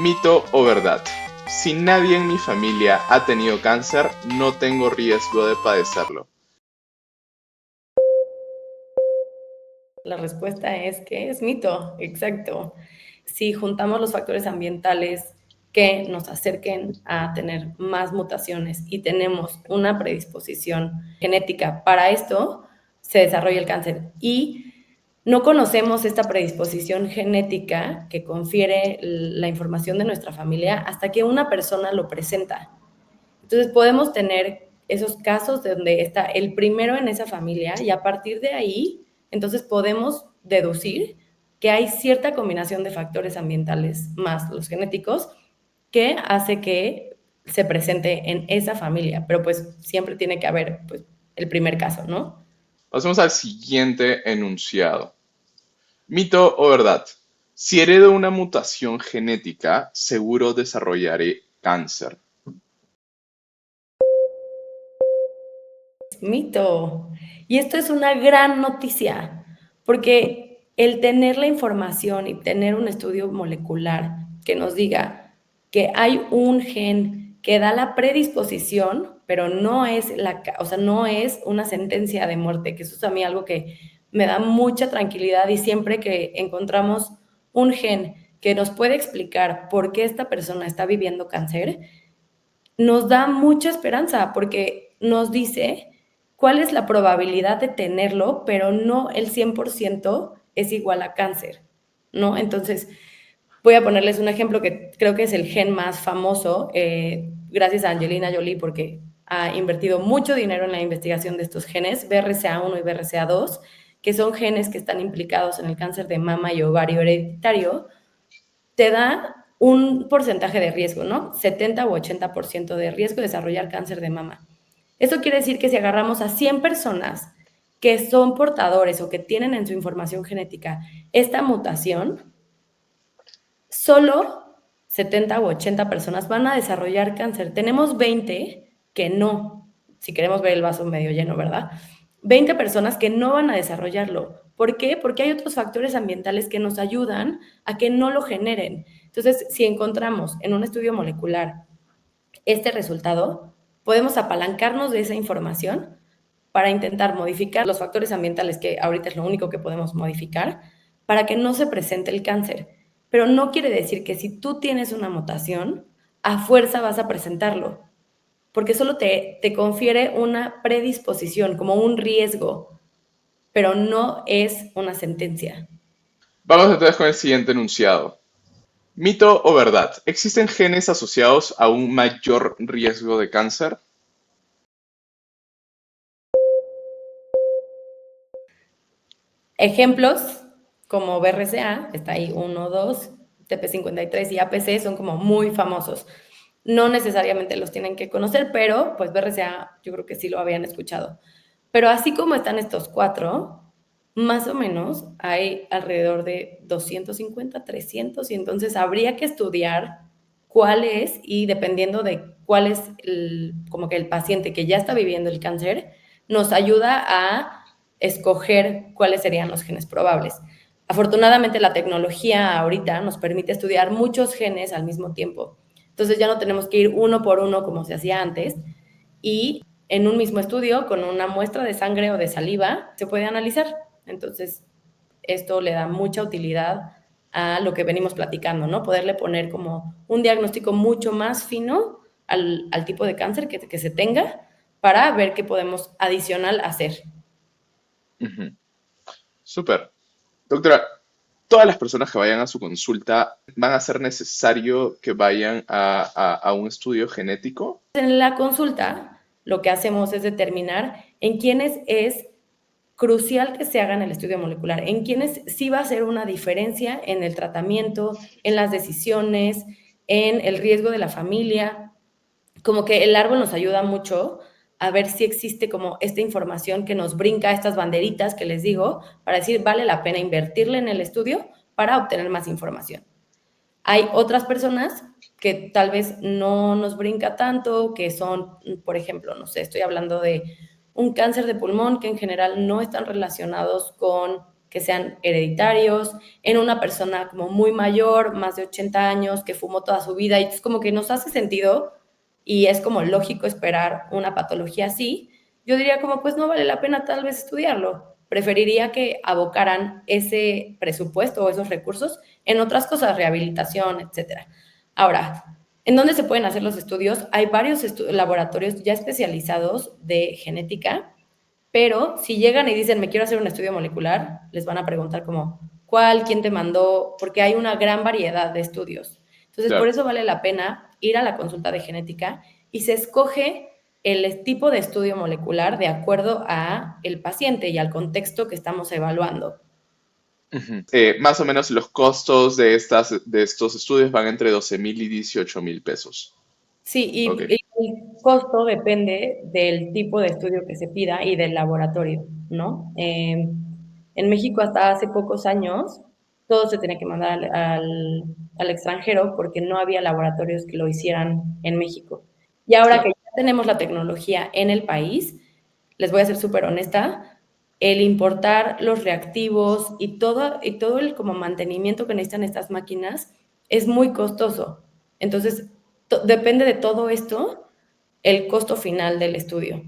Mito o verdad. Si nadie en mi familia ha tenido cáncer, no tengo riesgo de padecerlo. La respuesta es que es mito, exacto. Si juntamos los factores ambientales que nos acerquen a tener más mutaciones y tenemos una predisposición genética para esto, se desarrolla el cáncer. Y no conocemos esta predisposición genética que confiere la información de nuestra familia hasta que una persona lo presenta. Entonces podemos tener esos casos donde está el primero en esa familia y a partir de ahí, entonces podemos deducir que hay cierta combinación de factores ambientales más los genéticos que hace que se presente en esa familia, pero pues siempre tiene que haber pues, el primer caso, ¿no? Pasemos al siguiente enunciado. Mito o verdad. Si heredo una mutación genética, seguro desarrollaré cáncer. Mito. Y esto es una gran noticia, porque el tener la información y tener un estudio molecular que nos diga que hay un gen que da la predisposición, pero no es o sea, no es una sentencia de muerte, que eso es a mí algo que me da mucha tranquilidad y siempre que encontramos un gen que nos puede explicar por qué esta persona está viviendo cáncer, nos da mucha esperanza porque nos dice cuál es la probabilidad de tenerlo, pero no el 100% es igual a cáncer, ¿no? Entonces, voy a ponerles un ejemplo que creo que es el gen más famoso, gracias a Angelina Jolie, porque ha invertido mucho dinero en la investigación de estos genes, BRCA1 y BRCA2, que son genes que están implicados en el cáncer de mama y ovario hereditario, te da un porcentaje de riesgo, ¿no? 70 u 80% de riesgo de desarrollar cáncer de mama. Eso quiere decir que si agarramos a 100 personas que son portadores o que tienen en su información genética esta mutación, solo 70 u 80 personas van a desarrollar cáncer. Tenemos 20 que no, si queremos ver el vaso medio lleno, ¿verdad? 20 personas que no van a desarrollarlo. ¿Por qué? Porque hay otros factores ambientales que nos ayudan a que no lo generen. Entonces, si encontramos en un estudio molecular este resultado, podemos apalancarnos de esa información para intentar modificar los factores ambientales, que ahorita es lo único que podemos modificar, para que no se presente el cáncer. Pero no quiere decir que si tú tienes una mutación, a fuerza vas a presentarlo, porque solo te confiere una predisposición, como un riesgo, pero no es una sentencia. Vamos entonces con el siguiente enunciado. Mito o verdad. ¿Existen genes asociados a un mayor riesgo de cáncer? Ejemplos como BRCA, está ahí 1, 2, TP53 y APC son como muy famosos. No necesariamente los tienen que conocer, pero pues BRCA yo creo que sí lo habían escuchado. Pero así como están estos cuatro, más o menos hay alrededor de 250, 300 y entonces habría que estudiar cuál es y dependiendo de cuál es como que el paciente que ya está viviendo el cáncer, nos ayuda a escoger cuáles serían los genes probables. Afortunadamente la tecnología ahorita nos permite estudiar muchos genes al mismo tiempo. Entonces ya no tenemos que ir uno por uno como se hacía antes y en un mismo estudio con una muestra de sangre o de saliva se puede analizar. Entonces esto le da mucha utilidad a lo que venimos platicando, ¿no? Poderle poner como un diagnóstico mucho más fino al tipo de cáncer que se tenga para ver qué podemos adicional hacer. Ujú. Súper. Doctora, ¿todas las personas que vayan a su consulta van a ser necesario que vayan a un estudio genético? En la consulta, lo que hacemos es determinar en quiénes es crucial que se haga en el estudio molecular, en quienes sí va a ser una diferencia en el tratamiento, en las decisiones, en el riesgo de la familia. Como que el árbol nos ayuda mucho a ver si existe como esta información que nos brinca estas banderitas que les digo, para decir, vale la pena invertirle en el estudio para obtener más información. Hay otras personas que tal vez no nos brinca tanto, que son, por ejemplo, no sé, estoy hablando de un cáncer de pulmón que en general no están relacionados con que sean hereditarios, en una persona como muy mayor, más de 80 años, que fumó toda su vida, y es como que nos hace sentido y es como lógico esperar una patología así. Yo diría como, pues no vale la pena tal vez estudiarlo. Preferiría que abocaran ese presupuesto o esos recursos en otras cosas, rehabilitación, etcétera. Ahora, ¿en dónde se pueden hacer los estudios? Hay varios laboratorios ya especializados de genética, pero si llegan y dicen, me quiero hacer un estudio molecular, les van a preguntar como, ¿cuál? ¿Quién te mandó? Porque hay una gran variedad de estudios. Entonces, por Claro. eso vale la pena ir a la consulta de genética y se escoge el tipo de estudio molecular de acuerdo a el paciente y al contexto que estamos evaluando. Ujú. Más o menos los costos de estos estudios van entre 12,000 y 18,000 pesos. Sí, Ok, y el costo depende del tipo de estudio que se pida y del laboratorio, ¿no? En México hasta hace pocos años todo se tenía que mandar al extranjero porque no había laboratorios que lo hicieran en México. Y ahora que claro. ya tenemos la tecnología en el país, les voy a ser súper honesta, el importar los reactivos y todo el como mantenimiento que necesitan estas máquinas es muy costoso. Entonces, depende de todo esto el costo final del estudio.